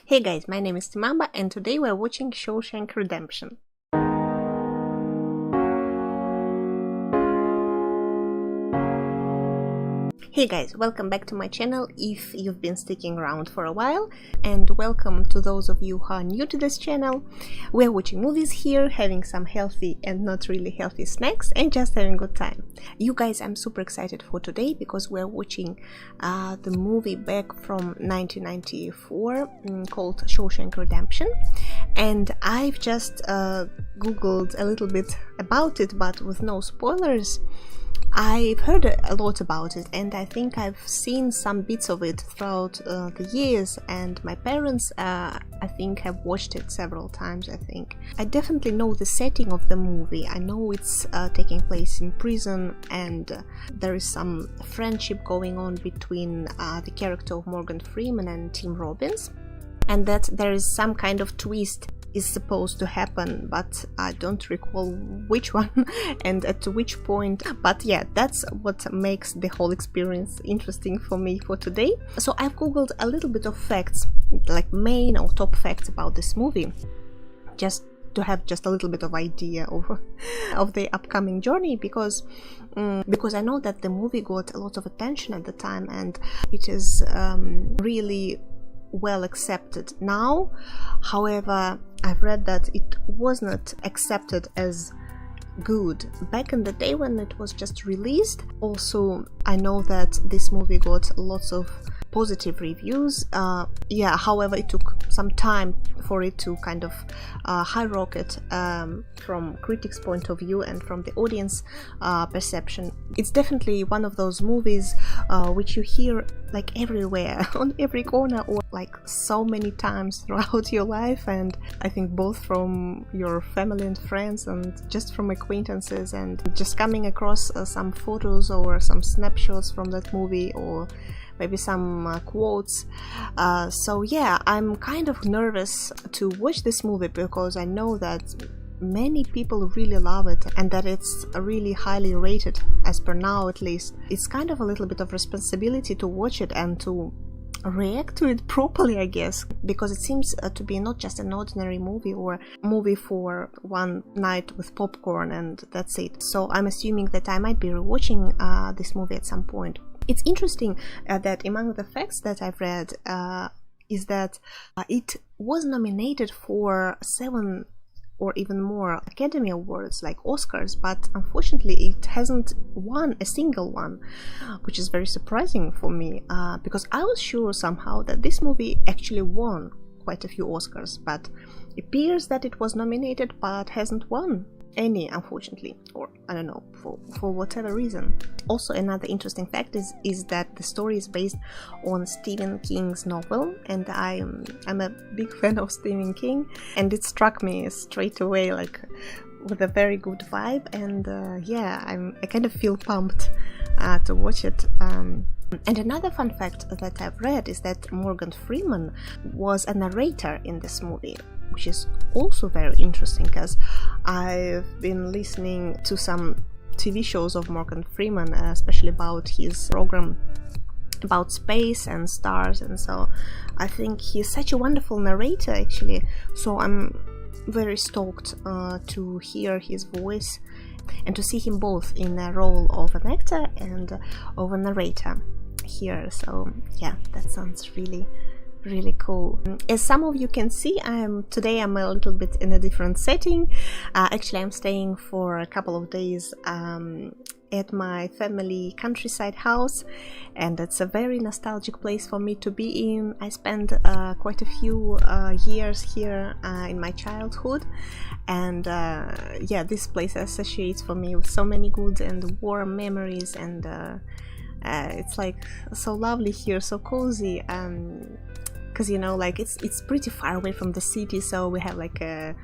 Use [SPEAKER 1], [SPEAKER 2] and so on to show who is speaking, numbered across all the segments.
[SPEAKER 1] Hey guys, my name is Timamba and today we're watching Shawshank Redemption. Hey guys, welcome back to my channel if you've been sticking around for a while, and welcome to those of you who are new to this channel. We're watching movies here, having some healthy and not really healthy snacks and just having a good time. You guys, I'm super excited for today because we're watching the movie back from 1994 called Shawshank Redemption, and I've just googled a little bit about it but with no spoilers. I've heard a lot about it and I think I've seen some bits of it throughout the years, and my parents I think have watched it several times. I definitely know the setting of the movie. I know it's taking place in prison, and there is some friendship going on between the character of Morgan Freeman and Tim Robbins, and that there is some kind of twist is supposed to happen, but I don't recall which one and at which point. But yeah, that's what makes the whole experience interesting for me for today. So I've googled a little bit of facts, like main or top facts about this movie, just to have just a little bit of idea of the upcoming journey, because I know that the movie got a lot of attention at the time and it is really well accepted now. However, I've read that it was not accepted as good back in the day when it was just released. Also, I know that this movie got lots of positive reviews. However, it took some time for it to kind of high rocket from critics' point of view and from the audience perception. It's definitely one of those movies which you hear like everywhere, on every corner, or like so many times throughout your life, and I think both from your family and friends and just from acquaintances, and just coming across some photos or some snapshots from that movie, or maybe some quotes. So yeah, I'm kind of nervous to watch this movie because I know that many people really love it and that it's really highly rated, as per now at least. It's kind of a little bit of responsibility to watch it and to react to it properly, I guess, because it seems to be not just an ordinary movie or movie for one night with popcorn and that's it. So I'm assuming that I might be rewatching this movie at some point. It's interesting that among the facts that I've read is that it was nominated for 7 or even more Academy Awards like Oscars, but unfortunately it hasn't won a single one, which is very surprising for me, because I was sure somehow that this movie actually won quite a few Oscars, but it appears that it was nominated but hasn't won any, unfortunately, or I don't know, for whatever reason. Also, another interesting fact is that the story is based on St.King King's novel, and I'm a big fan of St.King King, and it struck me straight away like with a very good vibe, and yeah, I kind of feel pumped to watch it. And another fun fact that I've read is that Morgan Freeman was a narrator in this movie, which is also very interesting because I've been listening to some TV shows of Morgan Freeman, especially about his program about space and stars, and so I think he's such a wonderful narrator actually. So I'm very stoked to hear his voice and to see him both in a role of an actor and of a narrator here. So yeah, that sounds really cool. As some of you can see, today I'm a little bit in a different setting. Actually, I'm staying for a couple of days at my family countryside house, and it's a very nostalgic place for me to be in. I spent quite a few years here in my childhood, and yeah, this place associates for me with so many good and warm memories, and it's like so lovely here, so cozy, because you know, like it's pretty far away from the city, so we have like a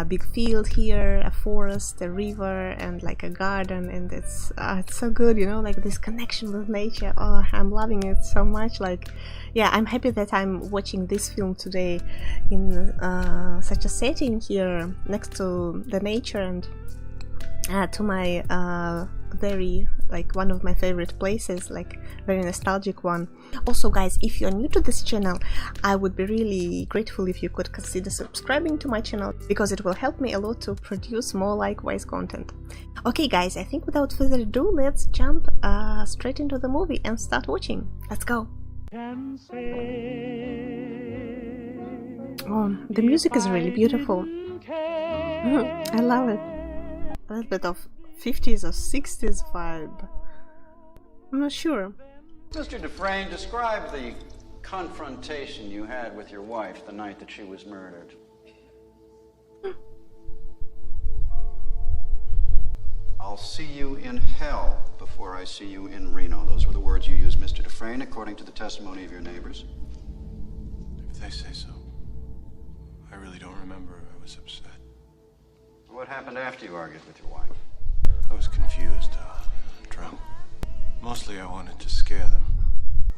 [SPEAKER 1] big field here, a forest, a river, and like a garden, and it's so good, you know, like this connection with nature. Oh, I'm loving it so much. Like, yeah, I'm happy that I'm watching this film today in such a setting here next to the nature and to my very like one of my favorite places, like very nostalgic one. Also guys, if you're new to this channel, I would be really grateful if you could consider subscribing to my channel, because it will help me a lot to produce more likewise content. Okay guys, I think without further ado, let's jump straight into the movie and start watching. Let's go. Oh, the music is really beautiful. I love it. A little bit of 50s or 60s vibe. I'm not sure.
[SPEAKER 2] Mr. Dufresne, describe the confrontation you had with your wife the night that she was murdered. I'll see you in hell before I see you in Reno. Those were the words you used, Mr. Dufresne, according to the testimony of your neighbors.
[SPEAKER 3] If they say so. I really don't remember. I was upset.
[SPEAKER 2] What happened after you argued with your wife?
[SPEAKER 3] I was confused, drunk. Mostly I wanted to scare them.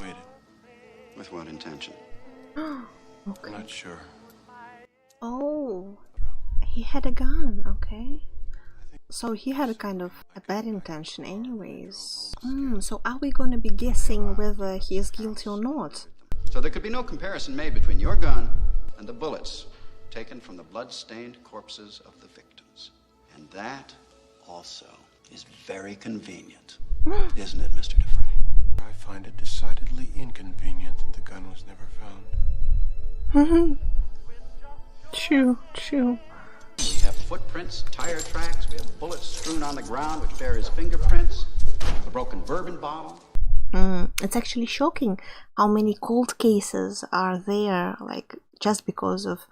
[SPEAKER 3] Waited.
[SPEAKER 2] With what intention?
[SPEAKER 1] Okay.
[SPEAKER 3] Not sure.
[SPEAKER 1] Oh, he had a gun, okay. So he had a kind of a bad intention anyways. So are we gonna be guessing whether he is guilty or not?
[SPEAKER 2] So there could be no comparison made between your gun and the bullets taken from the blood-stained corpses of the victims. And that also is very convenient, isn't it, Mr. Dufresne?
[SPEAKER 3] I find it decidedly inconvenient that the gun was never found.
[SPEAKER 1] True.
[SPEAKER 2] We have footprints, tire tracks, we have bullets strewn on the ground which bear his fingerprints, a broken bourbon bottle.
[SPEAKER 1] It's actually shocking how many cold cases are there, like just because of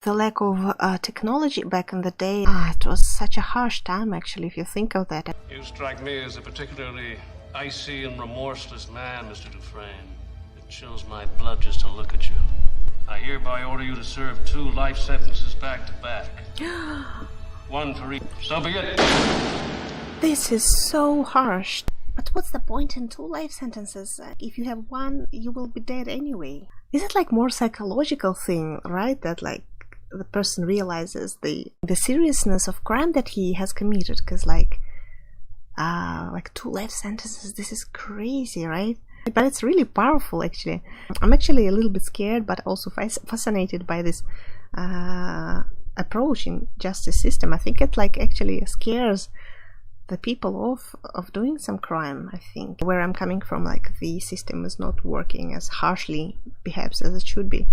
[SPEAKER 1] the lack of technology back in the day. It was such a harsh time, actually, if you think of that.
[SPEAKER 4] You strike me as a particularly icy and remorseless man, Mr. Dufresne. It chills my blood just to look at you. I hereby order you to serve 2 life sentences back to back. One for each. So be it.
[SPEAKER 1] This is so harsh. But what's the point in 2 life sentences? If you have one, you will be dead anyway. Is it like more psychological thing, right? That like the person realizes the seriousness of crime that he has committed? Because like 2 life sentences, this is crazy, right? But it's really powerful, actually. I'm actually a little bit scared, but also fascinated by this approach in justice system. I think it like actually scares the people off of doing some crime. I think where I'm coming from, like the system is not working as harshly perhaps as it should be.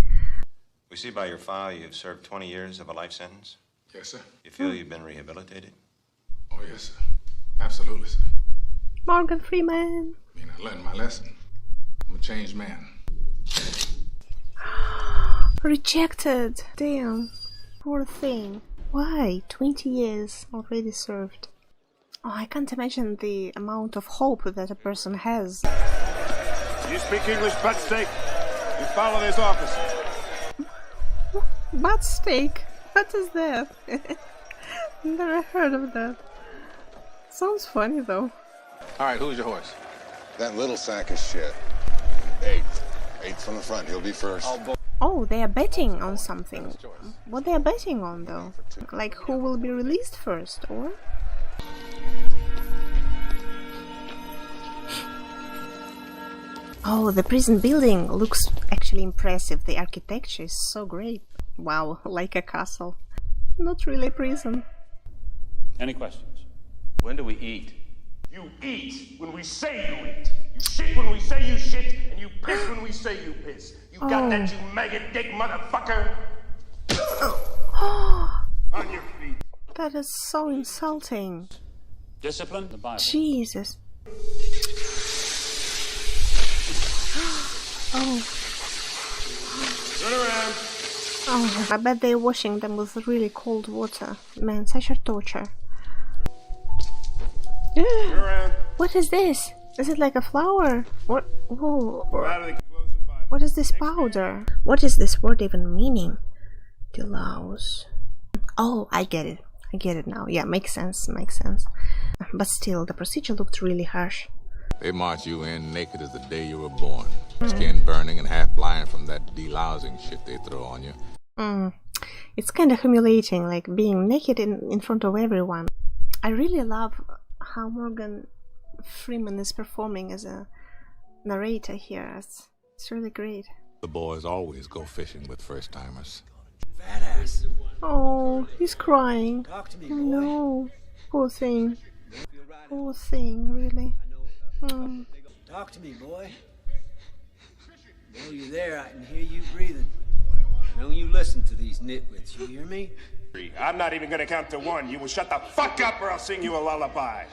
[SPEAKER 5] We see by your file you've served 20 years of a life sentence.
[SPEAKER 6] Yes, sir.
[SPEAKER 5] You feel you've been rehabilitated?
[SPEAKER 6] Oh, yes, sir. Absolutely, sir.
[SPEAKER 1] Morgan Freeman.
[SPEAKER 6] I mean, I learned my lesson. I'm a changed man.
[SPEAKER 1] Rejected. Damn. Poor thing. Why? 20 years already served. Oh, I can't imagine the amount of hope that a person has.
[SPEAKER 7] You speak English, butt steak? You follow this officer.
[SPEAKER 1] Butt steak? What is that? Never heard of that. Sounds funny though.
[SPEAKER 6] All right, who's your horse?
[SPEAKER 8] That little sack of shit. 8. 8 from the front. He'll be first.
[SPEAKER 1] Oh, they are betting on something. What they are betting on though? Like who will be released first, or? Oh, the prison building looks actually impressive. The architecture is so great. Wow, like a castle. Not really a prison.
[SPEAKER 7] Any questions?
[SPEAKER 9] When do we eat?
[SPEAKER 7] You eat when we say you eat. You shit when we say you shit, and you piss when we say you piss. You got that, you maggot dick motherfucker? On your feet.
[SPEAKER 1] That is so insulting.
[SPEAKER 7] Discipline? The Bible.
[SPEAKER 1] Jesus. Oh.
[SPEAKER 7] Turn around.
[SPEAKER 1] Oh, I bet they're washing them with really cold water. Man, such a torture.
[SPEAKER 7] Turn around.
[SPEAKER 1] What is this? Is it like a flower? What? Whoa.
[SPEAKER 7] Out of the closing Bible.
[SPEAKER 1] What is this powder? What is this word even meaning? Delouse. Oh, I get it. I get it now. Yeah, makes sense. But still, the procedure looked really harsh.
[SPEAKER 8] They march you in naked as the day you were born. Skin burning and half blind from that delousing shit they throw on you.
[SPEAKER 1] It's kind of humiliating, like being naked in front of everyone. I really love how Morgan Freeman is performing as a narrator here. It's really great.
[SPEAKER 8] The boys always go fishing with first-timers.
[SPEAKER 9] Fat ass.
[SPEAKER 1] Oh, he's crying.
[SPEAKER 9] Talk to me,
[SPEAKER 1] Oh,
[SPEAKER 9] boy.
[SPEAKER 1] no. Poor thing. Poor thing, really.
[SPEAKER 9] Talk to me, boy. I know you're there. I can hear you breathing. I know you listen to these nitwits. You hear me?
[SPEAKER 7] I'm not even gonna count to one. You will shut the fuck up or I'll sing you a lullaby.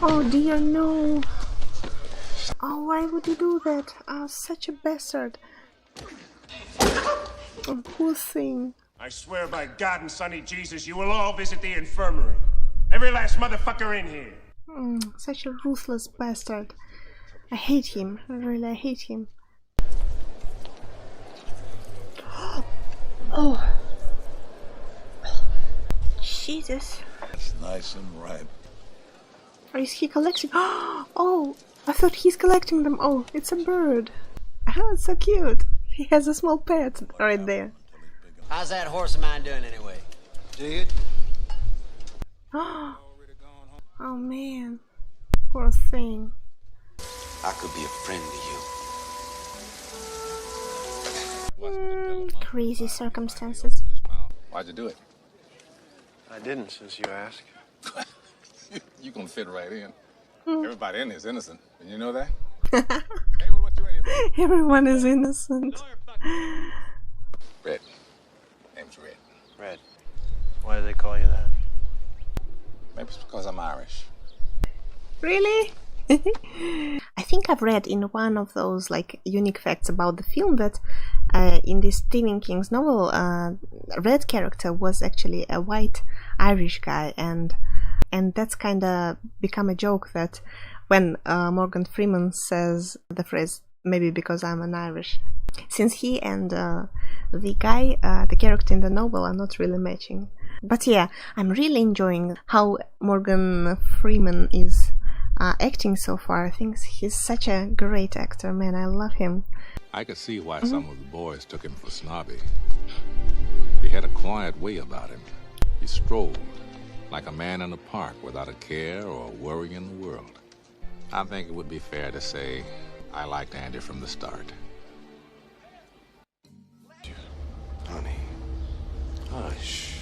[SPEAKER 1] Oh dear, no. Oh, why would you do that? Oh, such a bastard. Oh, poor thing.
[SPEAKER 7] I swear by God and Sonny Jesus, you will all visit the infirmary. Every last motherfucker in here.
[SPEAKER 1] Such a ruthless bastard. I hate him. Really, I hate him. Oh. Jesus.
[SPEAKER 3] It's nice and ripe.
[SPEAKER 1] Or is he collecting? Oh, I thought he's collecting them. Oh, it's a bird. Oh, it's so cute. He has a small pet right there.
[SPEAKER 9] How's that horse of mine doing anyway? Dig it?
[SPEAKER 1] Oh man, poor thing.
[SPEAKER 2] I could be a friend to you.
[SPEAKER 1] Crazy circumstances.
[SPEAKER 8] Why'd you do it?
[SPEAKER 3] I didn't, since you asked.
[SPEAKER 8] You gonna fit right in. Everybody in here is innocent. Did you know that? Hey, what you in here for?
[SPEAKER 1] Everyone is innocent.
[SPEAKER 8] Red. Name's Red.
[SPEAKER 3] Red. Why do they call you that?
[SPEAKER 8] Maybe it's because I'm Irish.
[SPEAKER 1] Really? I think I've read in one of those like unique facts about the film that in this Stephen King's novel, Red character was actually a white Irish guy, and that's kind of become a joke that when Morgan Freeman says the phrase "maybe because I'm an Irish," since he and the guy, the character in the novel, are not really matching. But yeah, I'm really enjoying how Morgan Freeman is acting so far. I think he's such a great actor, man. I love him.
[SPEAKER 8] I could see why some of the boys took him for snobby. He had a quiet way about him. He strolled like a man in a park without a care or a worry in the world. I think it would be fair to say I liked Andy from the start.
[SPEAKER 3] Honey. Hush.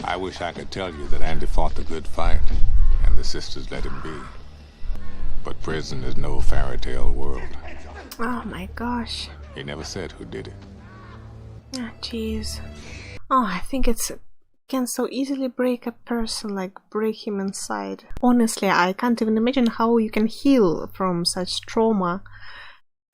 [SPEAKER 8] I wish I could tell you that Andy fought the good fight and the sisters let him be. But prison is no fairy tale world.
[SPEAKER 1] Oh my gosh.
[SPEAKER 8] He never said who did it.
[SPEAKER 1] Ah, jeez. Oh, I think it can so easily break a person, like break him inside. Honestly, I can't even imagine how you can heal from such trauma.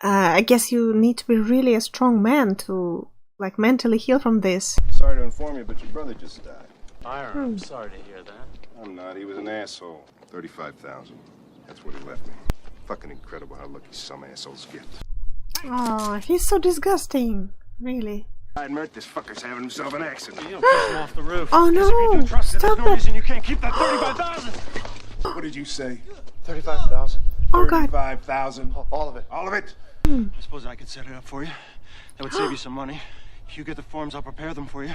[SPEAKER 1] I guess you need to be really a strong man to like mentally heal from this.
[SPEAKER 3] Sorry to inform you, but your brother just died.
[SPEAKER 4] I'm sorry to hear that.
[SPEAKER 3] I'm not. He was an asshole. 35,000. That's what he left me. Fucking incredible how lucky some assholes get.
[SPEAKER 1] Oh, he's so disgusting. Really.
[SPEAKER 3] I'd admit this fucker's having himself an accident.
[SPEAKER 4] You don't push him off the roof.
[SPEAKER 1] Oh no! Stop
[SPEAKER 7] No
[SPEAKER 1] it!
[SPEAKER 7] reason you can't keep that 35,000.
[SPEAKER 3] What did you say?
[SPEAKER 4] 35,000.
[SPEAKER 1] Oh god.
[SPEAKER 3] 35,000.
[SPEAKER 4] All of it.
[SPEAKER 3] All of it?
[SPEAKER 4] I suppose I could set it up for you. That would save you some money. You get the forms, I'll prepare them for you.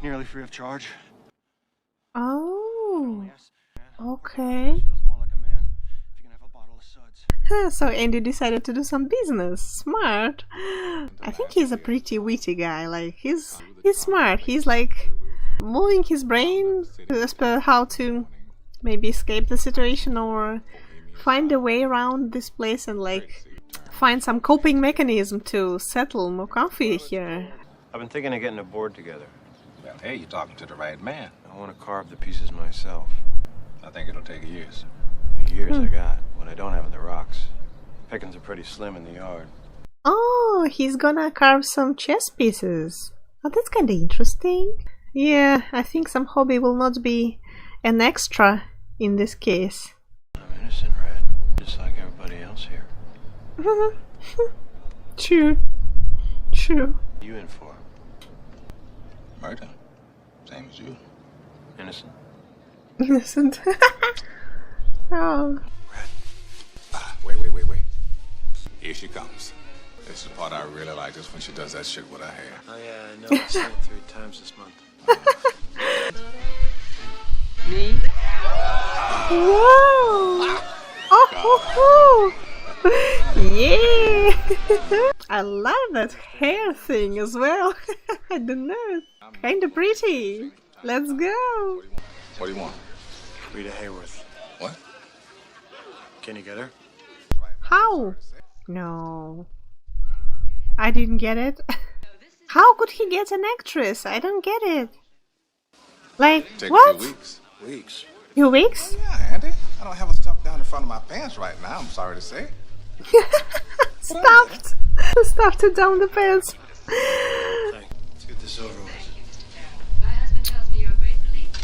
[SPEAKER 4] Nearly free of charge.
[SPEAKER 1] Oh.
[SPEAKER 4] Yes.
[SPEAKER 1] Okay.
[SPEAKER 4] Feels more like a man if you can have a bottle of suds.
[SPEAKER 1] So Andy decided to do some business. Smart. I think he's a pretty witty guy. Like he's smart. He's like moving his brain as per how to maybe escape the situation or find a way around this place and like find some coping mechanism to settle more comfy here.
[SPEAKER 3] I've been thinking of getting a board together.
[SPEAKER 8] Well, hey, you're talking to the right man.
[SPEAKER 3] I want to carve the pieces myself.
[SPEAKER 8] I think it'll take years.
[SPEAKER 3] The years I got, what I don't have in the rocks. Pickings are pretty slim in the yard.
[SPEAKER 1] Oh, he's gonna carve some chess pieces. Oh, that's kinda interesting. Yeah, I think some hobby will not be an extra in this case.
[SPEAKER 3] I'm innocent, Red. Just like everybody else here.
[SPEAKER 1] True. True.
[SPEAKER 3] What are you in for?
[SPEAKER 8] Murder. Same as you.
[SPEAKER 3] Innocent?
[SPEAKER 1] Innocent. Oh.
[SPEAKER 8] Wait. Here she comes. This is the part I really like, is when she does that shit with her hair.
[SPEAKER 9] Oh, yeah, I know. I've seen it 3 times this month.
[SPEAKER 10] Me?
[SPEAKER 1] Whoa! Oh, yeah! I love that hair thing as well. I don't know. Kinda pretty. Let's go.
[SPEAKER 8] What do you want?
[SPEAKER 9] Rita Hayworth.
[SPEAKER 8] What?
[SPEAKER 9] Can you get her?
[SPEAKER 1] How? No. I didn't get it. How could he get an actress? I don't get it. Like,
[SPEAKER 8] Take
[SPEAKER 1] what?
[SPEAKER 8] a few weeks.
[SPEAKER 9] Weeks.
[SPEAKER 1] Few weeks?
[SPEAKER 8] Yeah, Andy. I don't have a stuff down in front of my pants right now, I'm sorry to say.
[SPEAKER 1] Stuffed! Stuffed it down the pants.
[SPEAKER 9] Let's get this over with.
[SPEAKER 10] My husband tells me you're a great believer.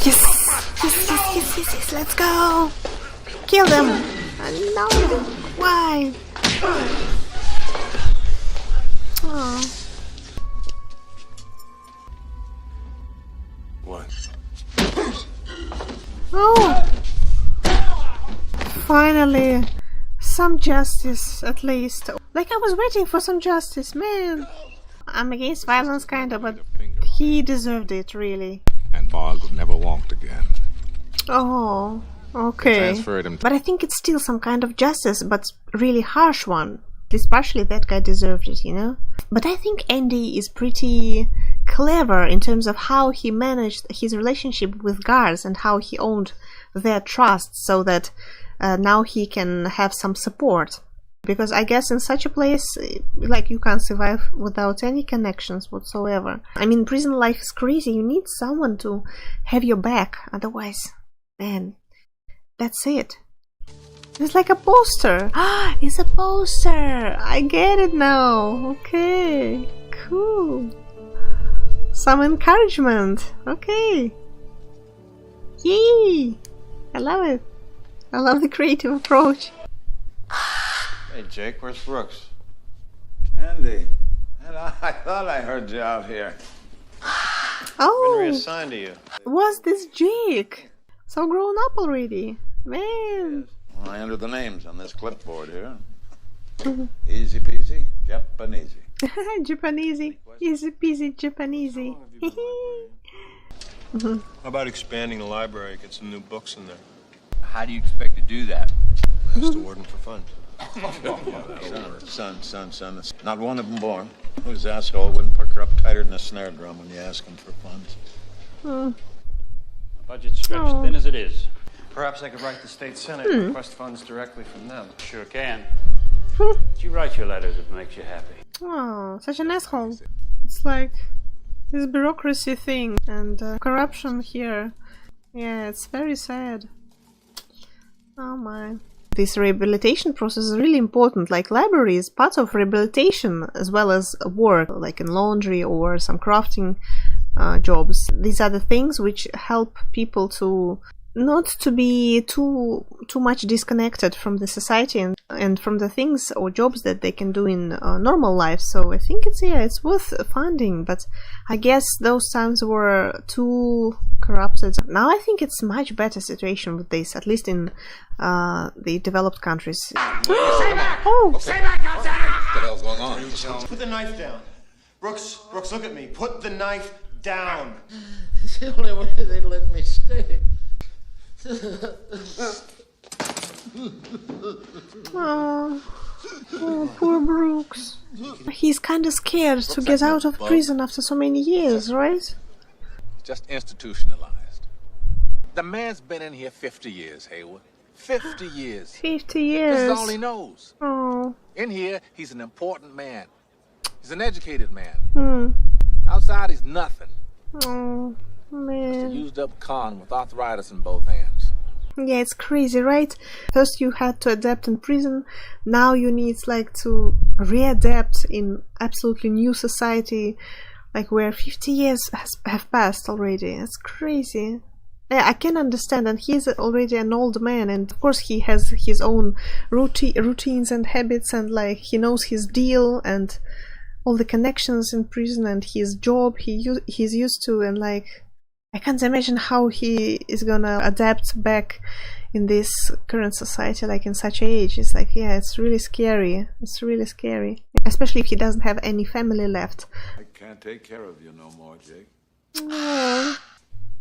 [SPEAKER 1] Yes! Yes, let's go! Kill them! No! Why? Oh.
[SPEAKER 9] What?
[SPEAKER 1] Oh! Finally! Some justice, at least. Like, I was waiting for some justice, man! I'm against violence, kinda, but he deserved it, really.
[SPEAKER 8] And Bog never walked again.
[SPEAKER 1] Oh, okay.
[SPEAKER 8] Transferred him.
[SPEAKER 1] But I think it's still some kind of justice, but really harsh one. Especially that guy deserved it, you know? But I think Andy is pretty clever in terms of how he managed his relationship with guards and how he owned their trust so that now he can have some support. Because I guess in such a place, like, you can't survive without any connections whatsoever. I mean, prison life is crazy. You need someone to have your back. Otherwise, man, that's it. It's like a poster. Ah, it's a poster. I get it now. Okay, cool. Some encouragement. Okay. Yay! I love it. I love the creative approach.
[SPEAKER 5] Hey, Jake, where's Brooks?
[SPEAKER 11] Andy, and I thought I heard you out here.
[SPEAKER 5] Been
[SPEAKER 1] Oh,
[SPEAKER 5] reassigned to you.
[SPEAKER 1] was this Jake? So grown up already. Man.
[SPEAKER 11] Well, I entered the names on this clipboard here. Easy peasy, Japanesey.
[SPEAKER 1] Japanesey. Easy peasy Japanesey.
[SPEAKER 12] How about expanding the library, get some new books in there?
[SPEAKER 11] How do you expect to do that?
[SPEAKER 12] Ask the warden for funds.
[SPEAKER 11] Son. Not one of them born. Whose asshole wouldn't pucker up tighter than a snare drum when you ask him for funds?
[SPEAKER 13] Budget stretched thin as it is.
[SPEAKER 12] Perhaps I could write the state senate and request funds directly from them.
[SPEAKER 13] Sure can. You write your letters if it makes you happy.
[SPEAKER 1] Oh, such an asshole. It's like this bureaucracy thing and corruption here. Yeah, it's very sad. Oh my. This rehabilitation process is really important. Like, library is part of rehabilitation as well as work, like in laundry or some crafting jobs. These are the things which help people to not to be too much disconnected from the society and from the things or jobs that they can do in normal life. So I think it's worth funding, but I guess those times were too corrupted. Now I think it's much better situation with this, at least in the developed countries.
[SPEAKER 7] Stay back!
[SPEAKER 1] Oh!
[SPEAKER 7] Stay back outside!
[SPEAKER 8] What the hell's going on?
[SPEAKER 7] Put the knife down. Brooks, look at me. Put the knife down.
[SPEAKER 9] It's the only way they let me stay.
[SPEAKER 1] Oh, poor Brooks. He's kind of scared to get out of prison after so many years, right?
[SPEAKER 8] Just institutionalized. The man's been in here 50 years, Hayward. 50 years.
[SPEAKER 1] 50 years.
[SPEAKER 8] This is all he knows.
[SPEAKER 1] Oh.
[SPEAKER 8] In here, he's an important man. He's an educated man. Outside, he's nothing.
[SPEAKER 1] Oh,
[SPEAKER 8] Just a
[SPEAKER 1] man.
[SPEAKER 8] used up con with arthritis in both hands.
[SPEAKER 1] Yeah, it's crazy, right? First you had to adapt in prison, now you need like to readapt in absolutely new society, like where 50 years have passed already. It's crazy. Yeah, I can understand, and he's already an old man, and of course he has his own routines and habits, and like he knows his deal and all the connections in prison and his job he's used to, and like I can't imagine how he is gonna adapt back in this current society, like in such age. It's like, yeah, it's really scary. It's really scary, especially if he doesn't have any family left.
[SPEAKER 8] I can't take care of you no more, Jake.
[SPEAKER 1] Oh,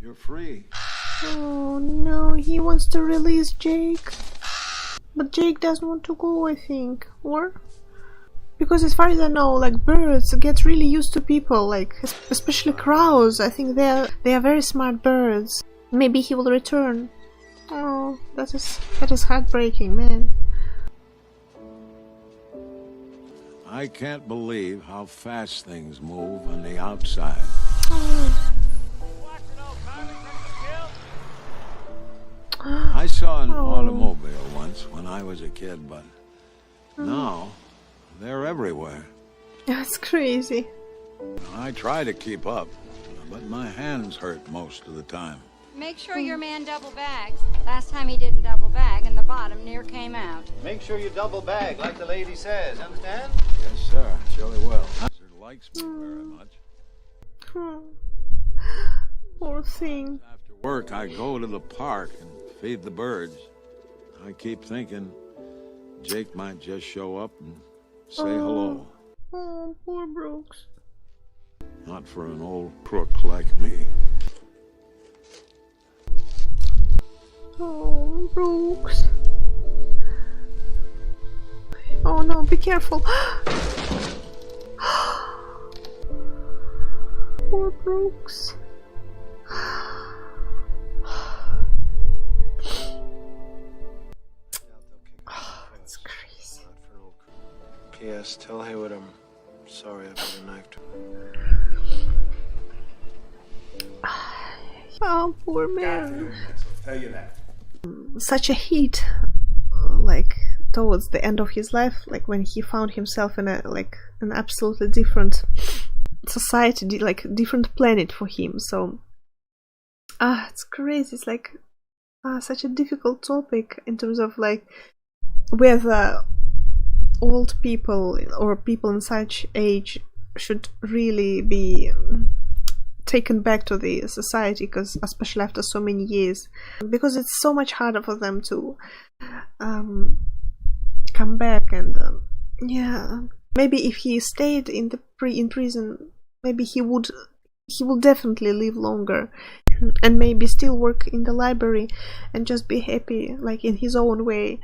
[SPEAKER 8] You're free.
[SPEAKER 1] oh no, he wants to release Jake, but Jake doesn't want to go, I think. Or because as far as I know, like, birds get really used to people, like especially crows. I think they are very smart birds. Maybe he will return. Oh, that is heartbreaking, man.
[SPEAKER 8] I can't believe how fast things move on the outside.
[SPEAKER 1] Oh.
[SPEAKER 8] I saw an automobile once when I was a kid, but now they're everywhere.
[SPEAKER 1] That's crazy.
[SPEAKER 8] I try to keep up, but my hands hurt most of the time.
[SPEAKER 14] Make sure your man double bags. Last time he didn't double bag and the bottom near came out.
[SPEAKER 11] Make sure you double bag, like the lady says, understand?
[SPEAKER 8] Yes, sir. Surely will. Sir likes me very much.
[SPEAKER 1] Poor thing.
[SPEAKER 8] After work, I go to the park and feed the birds. I keep thinking Jake might just show up and say hello.
[SPEAKER 1] Oh, poor Brooks.
[SPEAKER 8] Not for an old crook like me.
[SPEAKER 1] Oh, Brooks. Oh no, be careful. Poor Brooks. That's crazy.
[SPEAKER 15] P.S. Tell Haywood I'm sorry I've been a knife to
[SPEAKER 1] Oh, poor man.
[SPEAKER 7] Tell you that.
[SPEAKER 1] Such a heat, like towards the end of his life, like when he found himself in a an absolutely different society, like different planet for him. So it's crazy. It's like such a difficult topic in terms of like whether old people or people in such age should really be taken back to the society, because especially after so many years, because it's so much harder for them to come back. And yeah, maybe if he stayed in prison, maybe he will definitely live longer and maybe still work in the library and just be happy, like in his own way.